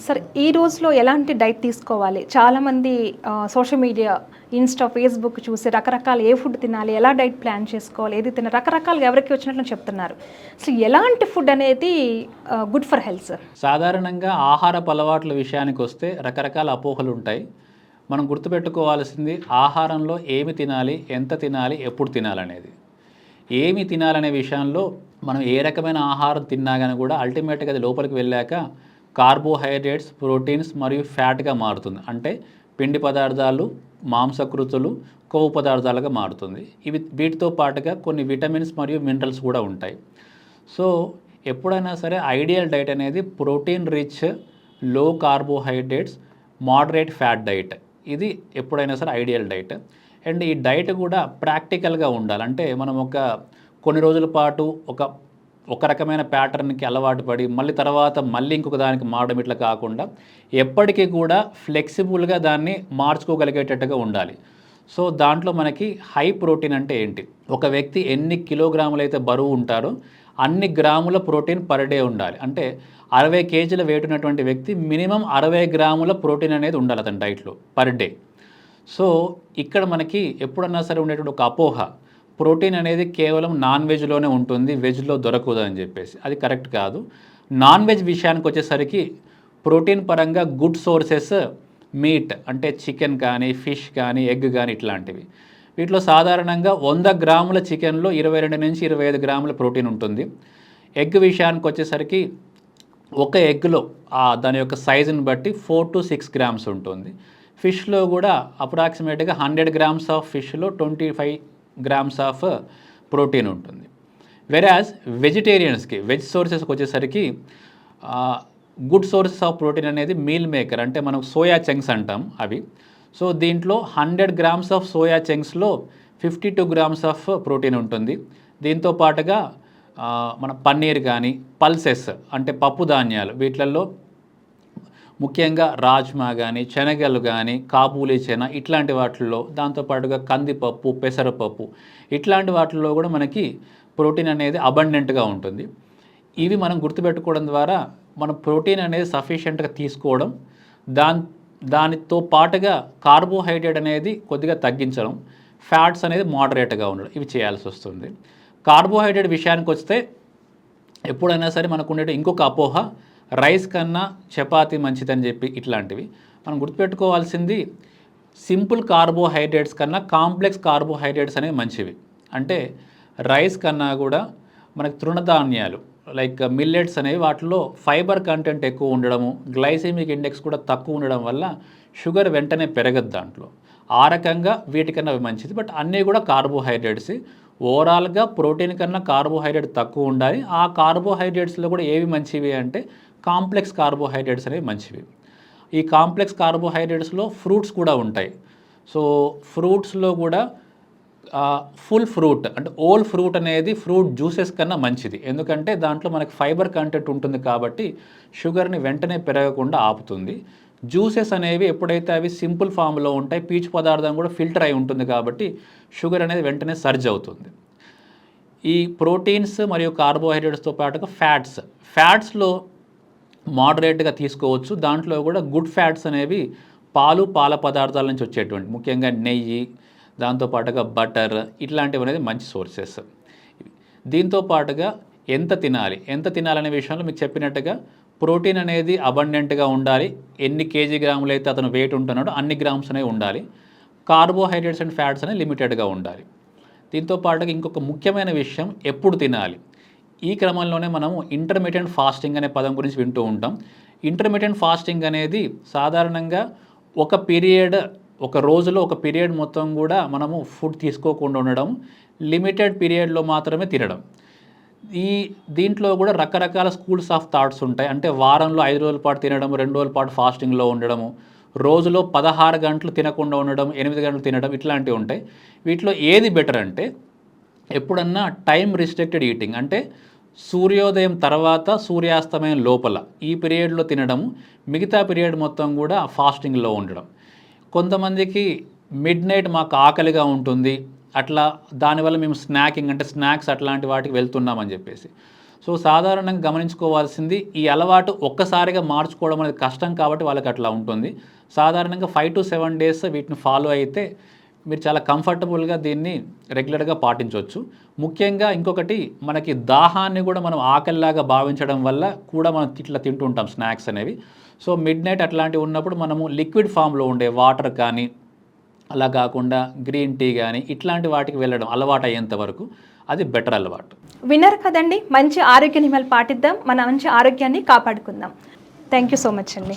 సరే ఈ రోజులో ఎలాంటి డైట్ తీసుకోవాలి? చాలామంది సోషల్ మీడియా, ఇన్‌స్టా, ఫేస్‌బుక్ చూసి రకరకాల ఏ ఫుడ్ తినాలి, ఎలా డైట్ ప్లాన్ చేసుకోవాలి, ఏది తినాలి రకరకాలుగా ఎవరికి వచ్చినట్లు చెప్తున్నారు. అసలు ఎలాంటి ఫుడ్ అనేది గుడ్ ఫర్ హెల్త్ సార్? సాధారణంగా ఆహారపు అలవాట్ల విషయానికొస్తే రకరకాల అపోహలుంటాయి. మనం గుర్తుపెట్టుకోవాల్సింది ఆహారంలో ఏమి తినాలి, ఎంత తినాలి, ఎప్పుడు తినాలనేది. ఏమి తినాలనే విషయంలో మనం ఏ రకమైన ఆహారం తిన్నా గాని కూడా అల్టిమేట్‌గా అది లోపలికి వెళ్ళాక కార్బోహైడ్రేట్స్, ప్రోటీన్స్ మరియు ఫ్యాట్‌గా మారుతుంది. అంటే పిండి పదార్థాలు, మాంసకృతులు, కొవ్వు పదార్థాలుగా మారుతుంది. వీటితో పాటుగా కొన్ని విటమిన్స్ మరియు మినరల్స్ కూడా ఉంటాయి. సో ఎప్పుడైనా సరే ఐడియల్ డైట్ అనేది ప్రోటీన్ రిచ్, లో కార్బోహైడ్రేట్స్, మోడరేట్ ఫ్యాట్ డైట్. ఇది ఎప్పుడైనా సరే ఐడియల్ డైట్. అండ్ ఈ డైట్ కూడా ప్రాక్టికల్గా ఉండాలి. అంటే మనం కొన్ని రోజుల పాటు ఒక రకమైన ప్యాటర్న్కి అలవాటు పడి మళ్ళీ ఇంకొక దానికి మారడం ఇట్లా కాకుండా ఎప్పటికీ కూడా ఫ్లెక్సిబుల్గా దాన్ని మార్చుకోగలిగేటట్టుగా ఉండాలి. సో దాంట్లో మనకి హై ప్రోటీన్ అంటే ఏంటి, ఒక వ్యక్తి ఎన్ని కిలోగ్రాములు అయితే బరువు ఉంటారో అన్ని గ్రాముల ప్రోటీన్ పర్ డే ఉండాలి. అంటే 60 కేజీల వెయిట్ ఉన్నటువంటి వ్యక్తి మినిమం 60 గ్రాముల ప్రోటీన్ అనేది ఉండాలి అతని డైట్లో పర్ డే. సో ఇక్కడ మనకి ఎప్పుడన్నా సరే ఉండేటువంటి ఒక అపోహ, ప్రోటీన్ అనేది కేవలం నాన్ వెజ్లోనే ఉంటుంది, వెజ్లో దొరకదు అని చెప్పేసి. అది కరెక్ట్ కాదు. నాన్ వెజ్ విషయానికి వచ్చేసరికి ప్రోటీన్ పరంగా గుడ్ సోర్సెస్ మీట్ అంటే చికెన్ కానీ, ఫిష్ కానీ, ఎగ్ కానీ ఇట్లాంటివి. వీటిలో సాధారణంగా 100 గ్రాముల చికెన్లో 22 నుంచి 25 గ్రాముల ప్రోటీన్ ఉంటుంది. ఎగ్ విషయానికి వచ్చేసరికి ఒక ఎగ్లో దాని యొక్క సైజుని బట్టి 4 to 6 గ్రామ్స్ ఉంటుంది. ఫిష్లో కూడా అప్రాక్సిమేట్గా 100 గ్రామ్స్ ఆఫ్ ఫిష్లో 25 గ్రామ్స్ ఆఫ్ ప్రోటీన్ ఉంటుంది. వెరాజ్ వెజిటేరియన్స్కి, వెజ్ సోర్సెస్కి వచ్చేసరికి గుడ్ సోర్సెస్ ఆఫ్ ప్రోటీన్ అనేది మీల్ మేకర్ అంటే మనం సోయా చంక్స్ అంటాం అవి. సో దీంట్లో 100 గ్రామ్స్ ఆఫ్ సోయా చంక్స్లో 52 గ్రామ్స్ ఆఫ్ ప్రోటీన్ ఉంటుంది. దీంతో పాటుగా మన పన్నీర్ కానీ, పల్సెస్ అంటే పప్పు ధాన్యాలు, వీటిల్లో ముఖ్యంగా రాజ్మా కానీ, శనగలు కానీ, కాబూలీ చెన ఇట్లాంటి వాటిల్లో, దాంతోపాటుగా కందిపప్పు, పెసరపప్పు ఇట్లాంటి వాటిల్లో కూడా మనకి ప్రోటీన్ అనేది అబండెంట్గా ఉంటుంది. ఇవి మనం గుర్తుపెట్టుకోవడం ద్వారా మనం ప్రోటీన్ అనేది సఫిషియెంట్గా తీసుకోవడం, దానితో పాటుగా కార్బోహైడ్రేట్ అనేది కొద్దిగా తగ్గించడం, ఫ్యాట్స్ అనేది మోడరేట్గా ఉండడం, ఇవి చేయాల్సి వస్తుంది. కార్బోహైడ్రేట్ విషయానికి వస్తే ఎప్పుడైనా సరే మనకు ఉండే ఇంకొక అపోహ, రైస్ కన్నా చపాతీ మంచిదని చెప్పి ఇట్లాంటివి. మనం గుర్తుపెట్టుకోవాల్సింది సింపుల్ కార్బోహైడ్రేట్స్ కన్నా కాంప్లెక్స్ కార్బోహైడ్రేట్స్ అనేవి మంచివి. అంటే రైస్ కన్నా కూడా మనకు తృణధాన్యాలు లైక్ మిల్లెట్స్ అనేవి వాటిలో ఫైబర్ కంటెంట్ ఎక్కువ ఉండడము, గ్లైసెమిక్ ఇండెక్స్ కూడా తక్కువ ఉండడం వల్ల షుగర్ వెంటనే పెరగదు దాంట్లో. ఆ రకంగా వీటికన్నా అవి మంచిది. బట్ అన్నీ కూడా కార్బోహైడ్రేట్స్. ఓవరాల్గా ప్రోటీన్ కన్నా కార్బోహైడ్రేట్ తక్కువ ఉండాలి. ఆ కార్బోహైడ్రేట్స్లో కూడా ఏవి మంచివి అంటే కాంప్లెక్స్ కార్బోహైడ్రేట్స్ అనేవి మంచివి. ఈ కాంప్లెక్స్ కార్బోహైడ్రేట్స్లో ఫ్రూట్స్ కూడా ఉంటాయి. సో ఫ్రూట్స్లో కూడా ఫుల్ ఫ్రూట్ అంటే ఓల్ ఫ్రూట్ అనేది ఫ్రూట్ జ్యూసెస్ కన్నా మంచిది. ఎందుకంటే దాంట్లో మనకి ఫైబర్ కంటెంట్ ఉంటుంది కాబట్టి షుగర్ని వెంటనే పెరగకుండా ఆపుతుంది. జ్యూసెస్ అనేవి ఎప్పుడైతే అవి సింపుల్ ఫామ్లో ఉంటాయి, పీచు పదార్థం కూడా ఫిల్టర్ అయి ఉంటుంది కాబట్టి షుగర్ అనేది వెంటనే సర్జ్ అవుతుంది. ఈ ప్రోటీన్స్ మరియు కార్బోహైడ్రేట్స్తో పాటుగా ఫ్యాట్స్లో మోడరేట్గా తీసుకోవచ్చు. దాంట్లో కూడా గుడ్ ఫ్యాట్స్ అనేవి పాల పదార్థాల నుంచి వచ్చేటువంటి, ముఖ్యంగా నెయ్యి, దాంతోపాటుగా బటర్ ఇట్లాంటివి అనేది మంచి సోర్సెస్. దీంతో పాటుగా ఎంత తినాలనే విషయంలో మీకు చెప్పినట్టుగా ప్రోటీన్ అనేది అబండెంట్గా ఉండాలి. ఎన్ని కేజీ గ్రాములు అయితే అతను వెయిట్ ఉంటున్నాడో అన్ని గ్రామ్స్ అనేవి ఉండాలి. కార్బోహైడ్రేట్స్ అండ్ ఫ్యాట్స్ అనేవి లిమిటెడ్గా ఉండాలి. దీంతో పాటుగా ఇంకొక ముఖ్యమైన విషయం, ఎప్పుడు తినాలి. ఈ క్రమంలోనే మనము ఇంటర్మిటెంట్ ఫాస్టింగ్ అనే పదం గురించి వింటూ ఉంటాం. ఇంటర్మిటెంట్ ఫాస్టింగ్ అనేది సాధారణంగా ఒక రోజులో ఒక పీరియడ్ మొత్తం కూడా మనము ఫుడ్ తీసుకోకుండా ఉండడం, లిమిటెడ్ పీరియడ్లో మాత్రమే తినడం. దీంట్లో కూడా రకరకాల స్కూల్స్ ఆఫ్ థాట్స్ ఉంటాయి. అంటే వారంలో 5 రోజుల పాటు తినడం, 2 రోజుల పాటు ఫాస్టింగ్లో ఉండడము, రోజులో 16 గంటలు తినకుండా ఉండడం, 8 గంటలు తినడం ఇట్లాంటివి ఉంటాయి. వీటిలో ఏది బెటర్ అంటే ఎప్పుడన్నా టైం రిస్ట్రిక్టెడ్ ఈటింగ్ అంటే సూర్యోదయం తర్వాత సూర్యాస్తమయం లోపల ఈ పీరియడ్లో తినడము, మిగతా పీరియడ్ మొత్తం కూడా ఫాస్టింగ్లో ఉండడం. కొంతమందికి మిడ్ నైట్ మాకు ఆకలిగా ఉంటుంది, అట్లా దానివల్ల మేము స్నాక్స్ అట్లాంటి వాటికి వెళ్తున్నామని చెప్పేసి. సో సాధారణంగా గమనించుకోవాల్సింది ఈ అలవాటు ఒక్కసారిగా మార్చుకోవడం అనేది కష్టం కాబట్టి వాళ్ళకి అట్లా ఉంటుంది. సాధారణంగా 5 to 7 డేస్ వీటిని ఫాలో అయితే మీరు చాలా కంఫర్టబుల్గా దీన్ని రెగ్యులర్గా పాటించవచ్చు. ముఖ్యంగా ఇంకొకటి మనకి దాహాన్ని కూడా మనం ఆకలిలాగా భావించడం వల్ల కూడా మనం ఇట్లా తింటుంటాం స్నాక్స్ అనేవి. సో మిడ్ నైట్ అట్లాంటివి ఉన్నప్పుడు మనము లిక్విడ్ ఫామ్లో ఉండే వాటర్ కానీ అలా కాకుండా గ్రీన్ టీ కానీ ఇట్లాంటి వాటికి వెళ్ళడం అలవాటు అయ్యేంత వరకు అది బెటర్ అలవాటు. విన్నర్ కదండి, మంచి ఆరోగ్య నియమాలు పాటిద్దాం, మన మంచి ఆరోగ్యాన్ని కాపాడుకుందాం. థ్యాంక్ యూ సో మచ్ అండి.